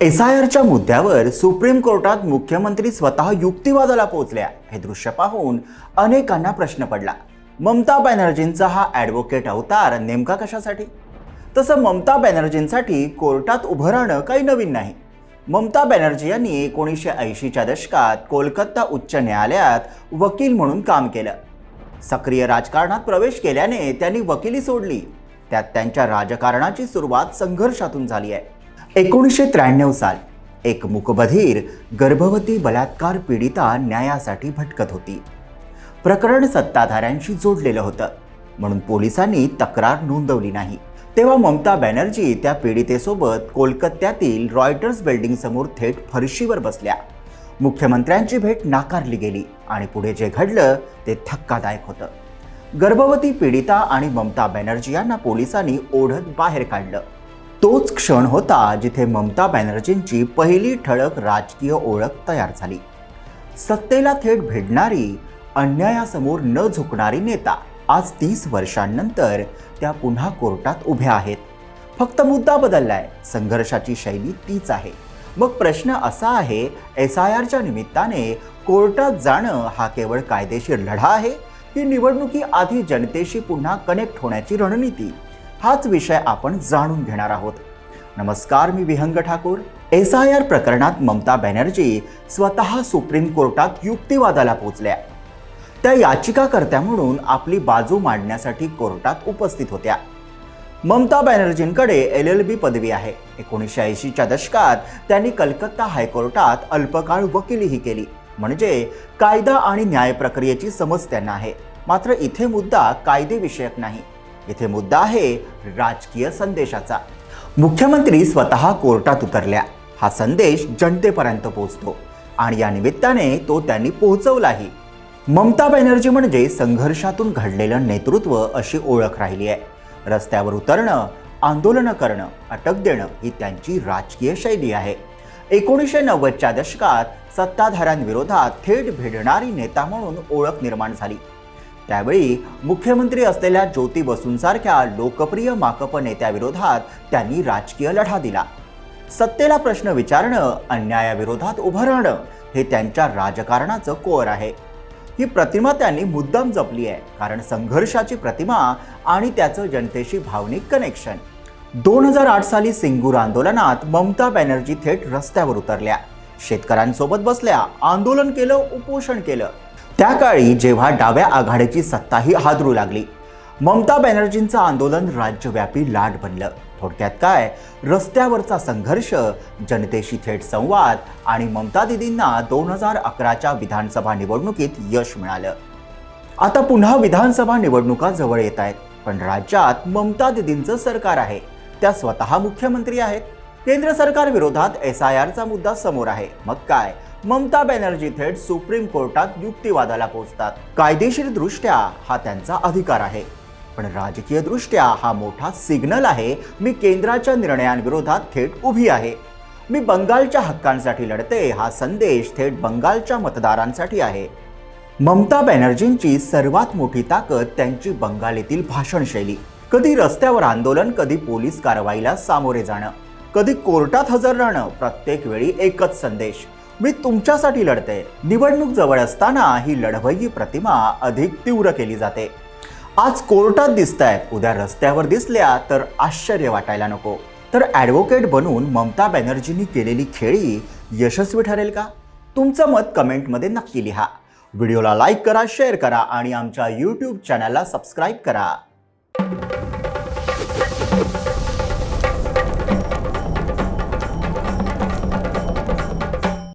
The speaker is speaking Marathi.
SIRच्या मुद्द्यावर सुप्रीम कोर्टात मुख्यमंत्री स्वतः युक्तिवादाला पोहोचल्या हे दृश्य पाहून अनेकांना प्रश्न पडला। ममता बॅनर्जींचा हा ॲडव्होकेट अवतार नेमका कशासाठी? तसं ममता बॅनर्जींसाठी कोर्टात उभं राहणं काही नवीन नाही। ममता बॅनर्जी यांनी 1980च्या दशकात कोलकाता उच्च न्यायालयात वकील म्हणून काम केलं। सक्रिय राजकारणात प्रवेश केल्याने त्यांनी वकिली सोडली। त्यात त्यांच्या राजकारणाची सुरुवात संघर्षातून झाली आहे। 1993 साल एक मूकबधीर गर्भवती बलात्कार पीडिता न्यायासाठी भटकत होती। प्रकरण सत्ताधाऱ्यांशी जोडलेलं होतं म्हणून पोलिसांनी तक्रार नोंदवली नाही। तेव्हा ममता बॅनर्जी त्या पीडितेसोबत कोलकात्यातील रॉयटर्स बिल्डिंग समोर थेट फरशीवर बसल्या। मुख्यमंत्र्यांची भेट नाकारली गेली आणि पुढे जे घडलं ते धक्कादायक होतं। गर्भवती पीडिता आणि ममता बॅनर्जी यांना पोलिसांनी ओढत बाहेर काढलं। तोच क्षण होता जिथे ममता बॅनर्जींची पहिली ठळक राजकीय ओळख तयार झाली। सत्तेला थेट भिडणारी, अन्यायासमोर न झुकणारी नेता। आज 30 वर्षांनंतर त्या पुन्हा कोर्टात उभ्या आहेत। फक्त मुद्दा बदललाय, संघर्षाची शैली तीच आहे। मग प्रश्न असा आहे, SIRच्या निमित्ताने कोर्टात जाणं हा केवळ कायदेशीर लढा आहे की निवडणुकीआधी जनतेशी पुन्हा कनेक्ट होण्याची रणनीती? हाच विषय आपण जाणून घेणार आहोत। नमस्कार, मी विहंग ठाकूर। SIR प्रकरणात ममता बॅनर्जी स्वतः सुप्रीम कोर्टात युक्तिवादाला पोहोचल्या। त्या याचिकाकर्त्या म्हणून आपली बाजू मांडण्यासाठी कोर्टात उपस्थित होत्या। ममता बॅनर्जींकडे LLB पदवी आहे। 1980च्या दशकात त्यांनी कलकत्ता हायकोर्टात अल्पकाळ वकिलीही केली, म्हणजे कायदा आणि न्याय प्रक्रियेची समज त्यांना आहे। मात्र इथे मुद्दा कायदेविषयक नाही, इथे मुद्दा आहे राजकीय संदेशाचा। मुख्यमंत्री स्वतः कोर्टात उतरल्या, हा संदेश जनतेपर्यंत पोहोचतो आणि या निमित्ताने तो त्यांनी पोहोचवलाही। ममता बॅनर्जी म्हणजे संघर्षातून घडलेलं नेतृत्व अशी ओळख राहिली आहे। रस्त्यावर उतरणं, आंदोलनं करणं, अटक देणं ही त्यांची राजकीय शैली आहे। 1990च्या दशकात सत्ताधाऱ्यांविरोधात थेट भिडणारी नेता म्हणून ओळख निर्माण झाली। त्यावेळी मुख्यमंत्री असलेल्या ज्योती बसूंसारख्या लोकप्रिय माकप नेत्याविरोधात त्यांनी राजकीय लढा दिला। सत्तेला प्रश्न विचारणं, अन्यायाविरोधात उभं राहणं हे त्यांच्या राजकारणाचं कोर आहे। ही प्रतिमा त्यांनी मुद्दाम जपली आहे, कारण संघर्षाची प्रतिमा आणि त्याचं जनतेशी भावनिक कनेक्शन। 2008 साली सिंगूर आंदोलनात ममता बॅनर्जी थेट रस्त्यावर उतरल्या, शेतकऱ्यांसोबत बसल्या, आंदोलन केलं, उपोषण केलं। त्या काळी जेव्हा डाव्या आघाडीची सत्ताही हादरू लागली, ममता बॅनर्जींचं आंदोलन राज्यव्यापी लाट बनलं। थोडक्यात काय, रस्त्यावरचा संघर्ष, जनतेशी थेट संवाद आणि ममता दिदींना 2011च्या विधानसभा निवडणुकीत यश मिळालं। आता पुन्हा विधानसभा निवडणुका जवळ येत आहेत, पण राज्यात ममता दिदींचं सरकार आहे, त्या स्वतः मुख्यमंत्री आहेत। केंद्र सरकार विरोधात SIRचा मुद्दा समोर आहे। मग काय, ममता बॅनर्जी थेट सुप्रीम कोर्टात युक्तिवादाला पोहोचतात। कायदेशीर दृष्ट्या हा त्यांचा अधिकार आहे, पण राजकीय दृष्ट्या हा मोठा सिग्नल आहे, मी केंद्राच्या निर्णयांविरोधात थेट उभी आहे, मी बंगालच्या हक्कांसाठी लढते, हा संदेश थेट बंगालच्या मतदारांसाठी आहे। ममता बॅनर्जींची सर्वात मोठी ताकद त्यांची बंगालीतील भाषण शैली। कधी रस्त्यावर आंदोलन, कधी पोलीस कारवाईला सामोरे जाणं, कधी कोर्टात हजर राहणं, प्रत्येक वेळी एकच संदेश, मी तुमच्यासाठी लढते। निवडणूक जवळ असताना ही लढवय्यी प्रतिमा अधिक तीव्र केली जाते। आज कोर्टात दिसतायत, उद्या रस्त्यावर दिसल्या तर आश्चर्य वाटायला नको। तर ॲडव्होकेट बनून ममता बॅनर्जींनी केलेली खेळी यशस्वी ठरेल का? तुमचं मत कमेंटमध्ये नक्की लिहा। व्हिडिओला लाईक करा, शेअर करा आणि आमच्या YouTube चॅनलला सबस्क्राईब करा।